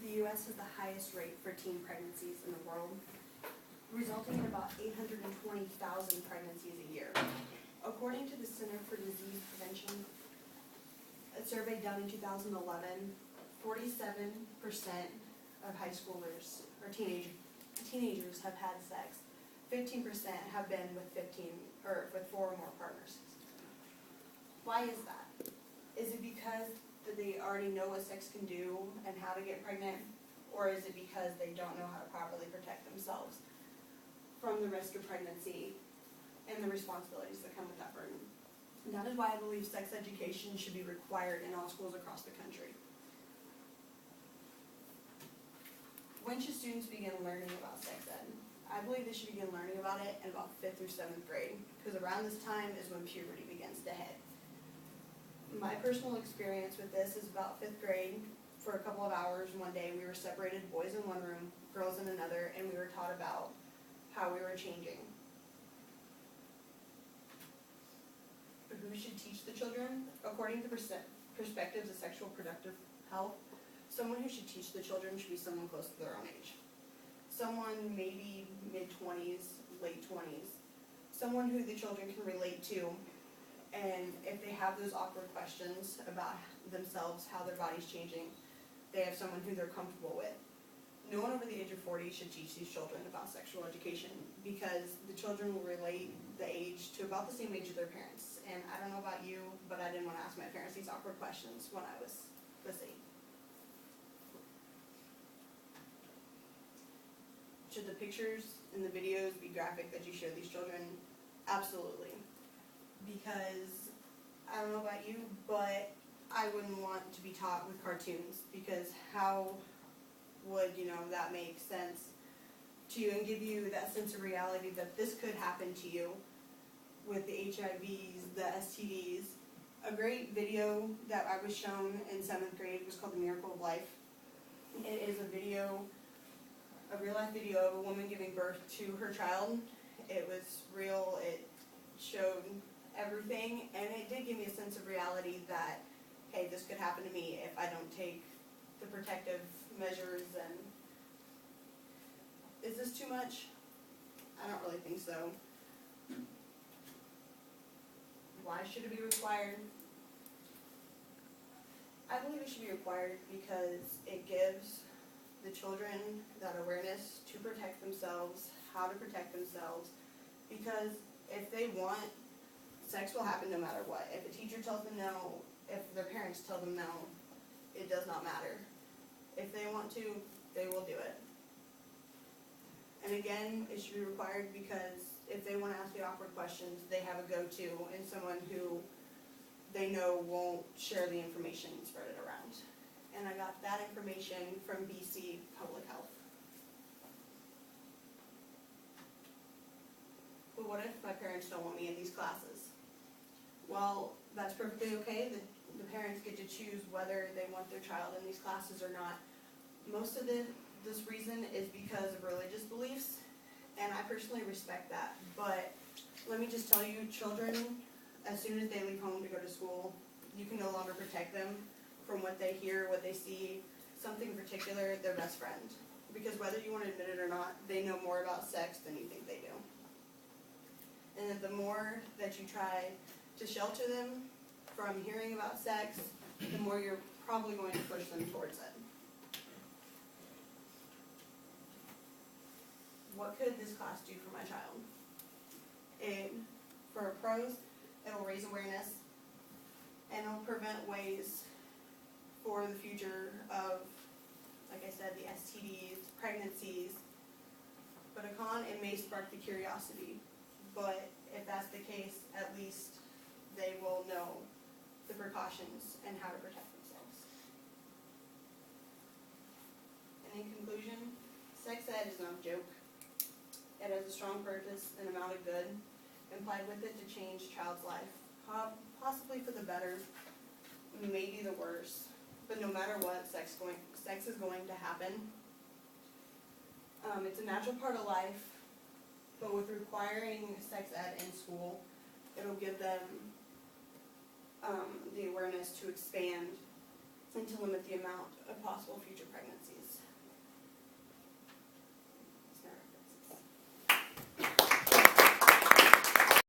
The U.S. has the highest rate for teen pregnancies in the world, resulting in about 820,000 pregnancies a year. According to the Center for Disease Prevention, a survey done in 2011, 47% of high schoolers or teenagers have had sex. 15% have been with 4 or more partners. Why is that? Is it because that they already know what sex can do and how to get pregnant, or is it because they don't know how to properly protect themselves from the risk of pregnancy and the responsibilities that come with that burden? And that is why I believe sex education should be required in all schools across the country. When should students begin learning about sex ed? I believe they should begin learning about it in about 5th or 7th grade, because around this time is when puberty begins to hit. My personal experience with this is about 5th grade. For a couple of hours one day, we were separated, boys in one room, girls in another, and we were taught about how we were changing. Who should teach the children? According to perspectives of sexual reproductive health, someone who should teach the children should be someone close to their own age. Someone maybe mid-20s, late 20s. Someone who the children can relate to, and if they have those awkward questions about themselves, how their body's changing, they have someone who they're comfortable with. No one over the age of 40 should teach these children about sexual education, because the children will relate the age to about the same age of their parents. And I don't know about you, but I didn't want to ask my parents these awkward questions when I was this age. Should the pictures and the videos be graphic that you show these children? Absolutely. Because, I don't know about you, but I wouldn't want to be taught with cartoons, because how would, that make sense to you and give you that sense of reality that this could happen to you with the HIVs, the STDs. A great video that I was shown in 7th grade was called The Miracle of Life. It is a real life video of a woman giving birth to her child. It was real, it showed everything, and it did give me a sense of reality that, hey, this could happen to me if I don't take the protective measures. And is this too much? I don't really think so. Why should it be required? I believe it should be required because it gives the children that awareness to protect themselves, how to protect themselves, because if they want, sex will happen no matter what. If a teacher tells them no, if their parents tell them no, it does not matter. If they want to, they will do it. And again, it should be required because if they want to ask the awkward questions, they have a go-to and someone who they know won't share the information and spread it around. And I got that information from BC Public Health. But what if my parents don't want me in these classes? Well, that's perfectly okay. The parents get to choose whether they want their child in these classes or not. Most of this reason is because of religious beliefs, and I personally respect that. But let me just tell you, children, as soon as they leave home to go to school, you can no longer protect them from what they hear, what they see, something in particular, their best friend. Because whether you want to admit it or not, they know more about sex than you think they do. And the more that you try to shelter them from hearing about sex, the more you're probably going to push them towards it. What could this class do for my child? For pros, it will raise awareness, and it will prevent ways for the future of, like I said, the STDs, pregnancies. But a con, it may spark the curiosity. But if that's the case, at least they will know the precautions and how to protect themselves. And in conclusion, sex ed is not a joke. It has a strong purpose and amount of good implied with it to change a child's life, possibly for the better, maybe the worse. But no matter what, sex is going to happen. It's a natural part of life, but with requiring sex ed in school, it'll give them the awareness to expand and to limit the amount of possible future pregnancies.